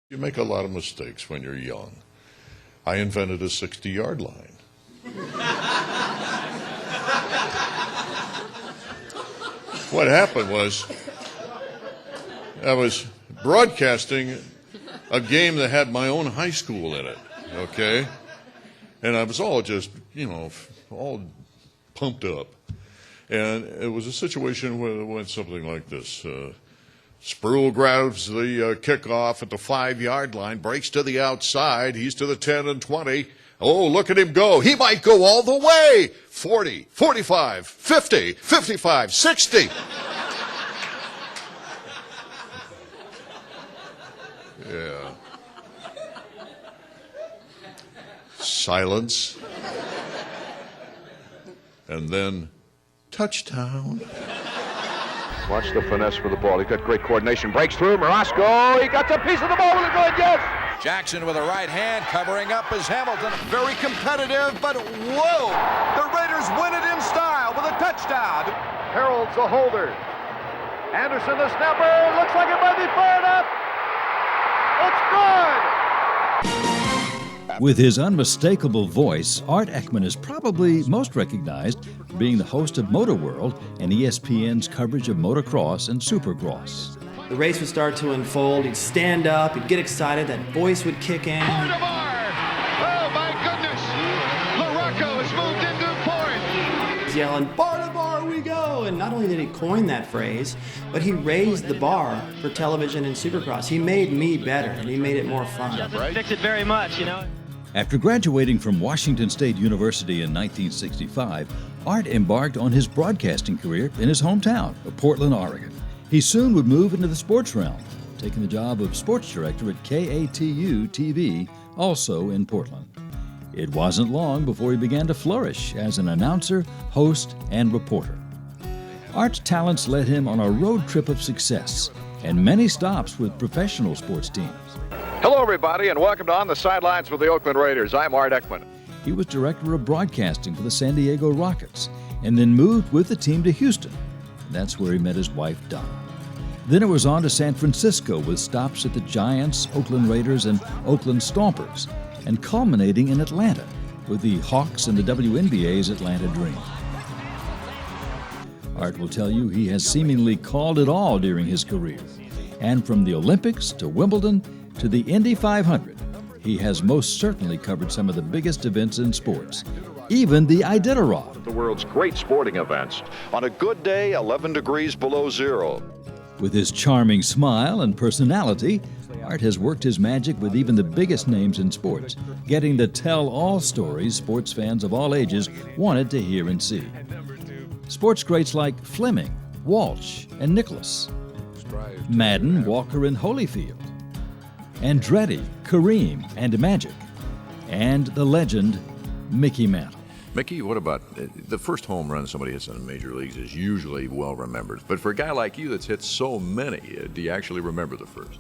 You make a lot of mistakes when you're young. I invented a 60-yard line. What happened was I was broadcasting a game that had my own high school in it, okay? And I was all just, all pumped up. And it was a situation where it went something like this. Spruill grabs the kickoff at the 5-yard line, breaks to the outside. He's to the 10 and 20. Oh, look at him go. He might go all the way. 40, 45, 50, 55, 60. Yeah. Silence. And then, touchdown. Watch the finesse for the ball. He's got great coordination. Breaks through. Marasco. He got a piece of the ball with a good, yes. Jackson with a right hand covering up as Hamilton. Very competitive, but whoa! The Raiders win it in style with a touchdown. Harold's the holder. Anderson the snapper. Looks like it might be far enough. It's good. With his unmistakable voice, Art Eckman is probably most recognized for being the host of Motor World and ESPN's coverage of motocross and supercross. The race would start to unfold. He'd stand up, he'd get excited, that voice would kick in. Oh, my goodness. Larocco has moved into fourth. He's yelling, bar to bar we go! And not only did he coin that phrase, but he raised the bar for television and supercross. He made me better, and he made it more fun. Doesn't fix it very much, After graduating from Washington State University in 1965, Art embarked on his broadcasting career in his hometown of Portland, Oregon. He soon would move into the sports realm, taking the job of sports director at KATU-TV, also in Portland. It wasn't long before he began to flourish as an announcer, host, and reporter. Art's talents led him on a road trip of success and many stops with professional sports teams. Hello, everybody, and welcome to On the Sidelines with the Oakland Raiders. I'm Art Eckman. He was director of broadcasting for the San Diego Rockets and then moved with the team to Houston. That's where he met his wife, Donna. Then it was on to San Francisco with stops at the Giants, Oakland Raiders, and Oakland Stompers, and culminating in Atlanta with the Hawks and the WNBA's Atlanta Dream. Art will tell you he has seemingly called it all during his career. And from the Olympics to Wimbledon to the Indy 500, he has most certainly covered some of the biggest events in sports, even the Iditarod. The world's great sporting events. On a good day, 11 degrees below zero. With his charming smile and personality, Art has worked his magic with even the biggest names in sports, getting to tell all stories sports fans of all ages wanted to hear and see. Sports greats like Fleming, Walsh, and Nicholas, Madden, Walker, and Holyfield, Andretti, Kareem, and Magic, and the legend Mickey Mantle. Mickey, what about the first home run somebody hits in the major leagues is usually well remembered. But for a guy like you that's hit so many, do you actually remember the first?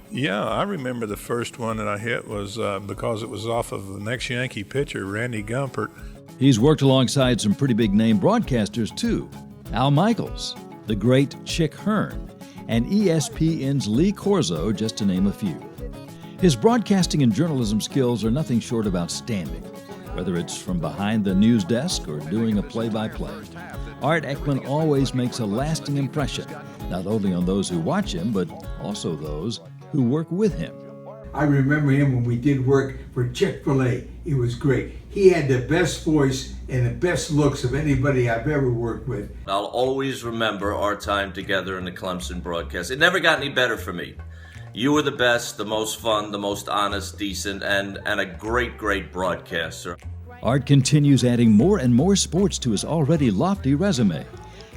Yeah, I remember the first one that I hit was because it was off of the next Yankee pitcher, Randy Gumpert. He's worked alongside some pretty big name broadcasters too. Al Michaels, the great Chick Hearn, and ESPN's Lee Corso, just to name a few. His broadcasting and journalism skills are nothing short of outstanding, whether it's from behind the news desk or doing a play-by-play. Art Eckman always makes a lasting impression, not only on those who watch him, but also those who work with him. I remember him when we did work for Chick-fil-A. It was great. He had the best voice and the best looks of anybody I've ever worked with. I'll always remember our time together in the Clemson broadcast. It never got any better for me. You were the best, the most fun, the most honest, decent, and a great, great broadcaster. Art continues adding more and more sports to his already lofty resume.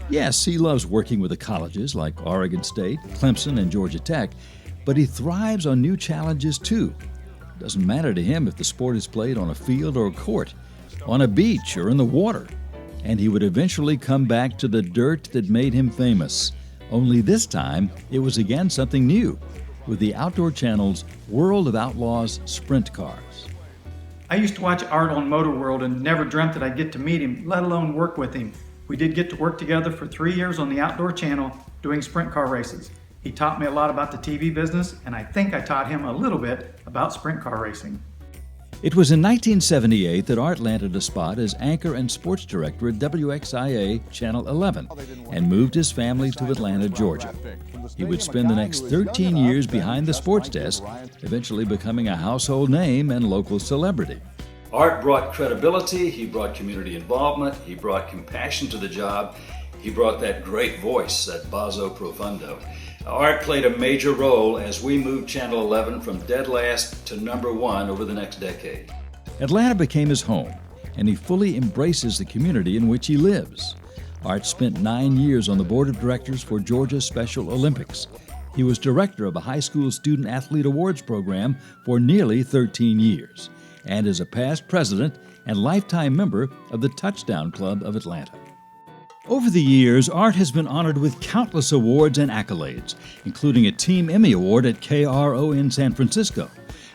Yes, he loves working with the colleges like Oregon State, Clemson, and Georgia Tech, but he thrives on new challenges too. It doesn't matter to him if the sport is played on a field or a court, on a beach or in the water. And he would eventually come back to the dirt that made him famous. Only this time, it was again something new, with the Outdoor Channel's World of Outlaws sprint cars. I used to watch Art on Motor World and never dreamt that I'd get to meet him, let alone work with him. We did get to work together for 3 years on the Outdoor Channel doing sprint car races. He taught me a lot about the TV business, and I think I taught him a little bit about sprint car racing. It was in 1978 that Art landed a spot as anchor and sports director at WXIA Channel 11 and moved his family to Atlanta, Georgia. He would spend the next 13 years behind the sports desk, eventually becoming a household name and local celebrity. Art brought credibility, he brought community involvement, he brought compassion to the job, he brought that great voice, that basso profundo. Art played a major role as we moved Channel 11 from dead last to #1 over the next decade. Atlanta became his home, and he fully embraces the community in which he lives. Art spent 9 years on the board of directors for Georgia Special Olympics. He was director of a high school student athlete awards program for nearly 13 years, and is a past president and lifetime member of the Touchdown Club of Atlanta. Over the years, Art has been honored with countless awards and accolades, including a Team Emmy Award at KRO in San Francisco,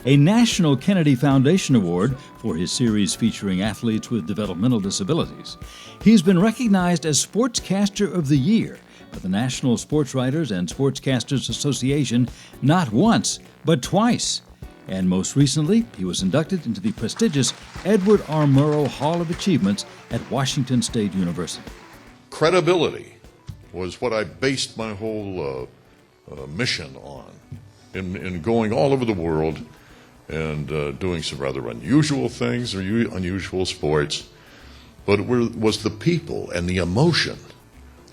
a National Kennedy Foundation Award for his series featuring athletes with developmental disabilities. He's been recognized as Sportscaster of the Year by the National Sports Writers and Sportscasters Association not once, but twice. And most recently, he was inducted into the prestigious Edward R. Murrow Hall of Achievement at Washington State University. Credibility was what I based my whole mission on in going all over the world and doing some rather unusual things or unusual sports. But it was the people and the emotion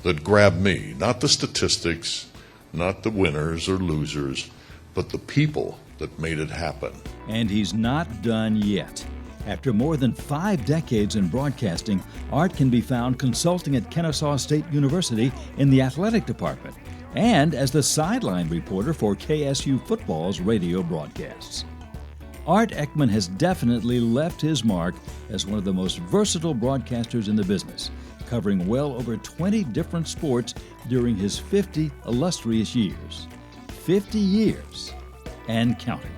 that grabbed me, not the statistics, not the winners or losers, but the people that made it happen. And he's not done yet. After more than 5 decades in broadcasting, Art can be found consulting at Kennesaw State University in the athletic department and as the sideline reporter for KSU football's radio broadcasts. Art Eckman has definitely left his mark as one of the most versatile broadcasters in the business, covering well over 20 different sports during his 50 illustrious years. 50 years and counting.